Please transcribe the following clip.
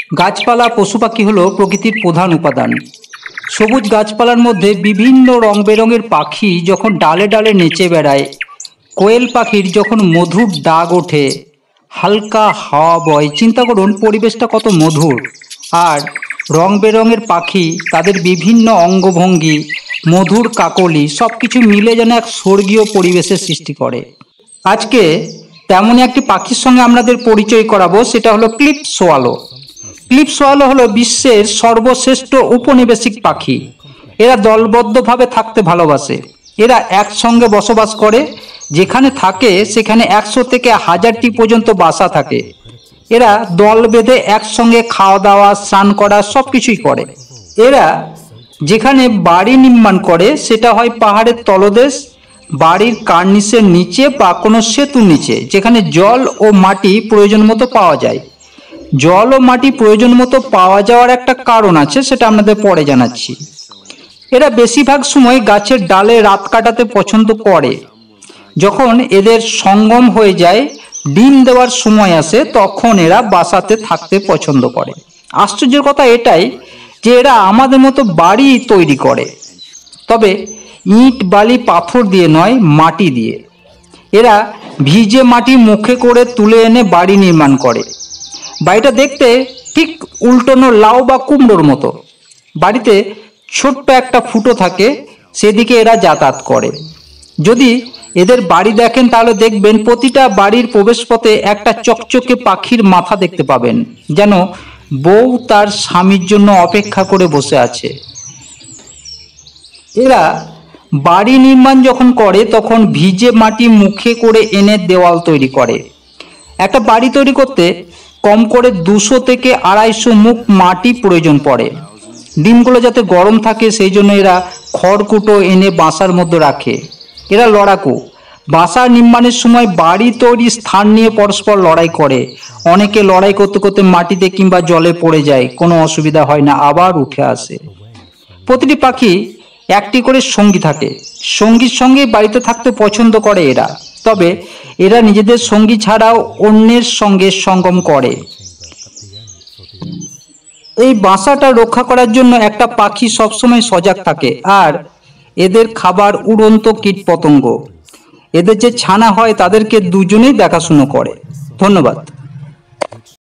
গাছপালা পশু পাখি হলো প্রকৃতির প্রধান উপাদান। সবুজ গাছপালার মধ্যে বিভিন্ন রং বেরঙের পাখি যখন ডালে ডালে নেচে বেড়ায়, কোয়েল পাখির যখন মধুর ডাক ওঠে, হালকা হাওয়া বয়, চিন্তা করুন পরিবেশটা কত মধুর। আর রং বেরঙের পাখি, তাদের বিভিন্ন অঙ্গভঙ্গি, মধুর কাকলি, সব কিছু মিলে যেন এক স্বর্গীয় পরিবেশের সৃষ্টি করে। আজকে তেমনই একটি পাখির সঙ্গে আমাদের পরিচয় করাবো, সেটা হলো ক্লিপ সোয়ালো। ক্লিপ সোয়ালো হলো বিশ্বের সর্বশ্রেষ্ঠ উপনিবেশিক পাখি। এরা দলবদ্ধভাবে থাকতে ভালোবাসে। এরা একসঙ্গে বসবাস করে, যেখানে থাকে সেখানে 100 থেকে 1000টি পর্যন্ত বাসা থাকে। এরা দল বেঁধে একসঙ্গে খাওয়া দাওয়া, স্নান করা সব কিছুই করে। এরা যেখানে বাড়ি নির্মাণ করে সেটা হয় পাহাড়ের তলদেশ, বাড়ির কার্নিসের নিচে বা কোনো সেতুর নিচে, যেখানে জল ও মাটি প্রয়োজন মতো পাওয়া যায়। জল ও মাটি প্রয়োজন মতো পাওয়া যাওয়ার একটা কারণ আছে, সেটা আপনাদের পরে জানাচ্ছি। এরা বেশিরভাগ সময় গাছের ডালে রাত কাটাতে পছন্দ করে। যখন এদের সঙ্গম হয়ে যায়, ডিম দেওয়ার সময় আসে, তখন এরা বাসাতে থাকতে পছন্দ করে। আশ্চর্যের কথা এটাই যে এরা আমাদের মতো বাড়ি তৈরি করে, তবে ইট বালি পাথর দিয়ে নয়, মাটি দিয়ে। এরা ভিজে মাটি মুখে করে তুলে এনে বাড়ি নির্মাণ করে। বাড়িটা দেখতে ঠিক উল্টানো লাউ বা কুমড়োর মতো। বাড়িতে ছোট্ট একটা ফুটো থাকে, সেদিকে এরা যাতায়াত করে। যদি এদের বাড়ি দেখেন তাহলে দেখবেন প্রতিটা বাড়ির প্রবেশপথে একটা চকচকে পাখির মাথা দেখতে পাবেন, যেন বউ তার স্বামীর জন্য অপেক্ষা করে বসে আছে। এরা বাড়ি নির্মাণ যখন করে তখন ভিজে মাটি মুখে করে এনে দেওয়াল তৈরি করে। একটা বাড়ি তৈরি করতে কম করে 200 থেকে 250 মুখ মাটি প্রয়োজন পড়ে। ডিমগুলো যাতে গরম থাকে সেই জন্য এরা খড়কুটো এনে বাসার মধ্যে রাখে। এরা লড়াকু। বাসা নির্মাণের সময় বাড়ি তৈরি স্থান নিয়ে পরস্পর লড়াই করে। অনেকে লড়াই করতে করতে মাটিতে কিংবা জলে পড়ে যায়, কোনো অসুবিধা হয় না, আবার উঠে আসে। প্রতিটি পাখি একটি করে সঙ্গী থাকে। সঙ্গীর সঙ্গে বাড়িতে থাকতে পছন্দ করে এরা, তবে এরা নিজেদের সঙ্গী ছাড়াও অন্যের সঙ্গে সঙ্গম করে। এই বাসাটা রক্ষা করার জন্য একটা পাখি সবসময় সজাগ থাকে, আর এদের খাবার উড়ন্ত কীট পতঙ্গ। এদের যে ছানা হয় তাদেরকে দুজনেই দেখাশুনো করে। ধন্যবাদ।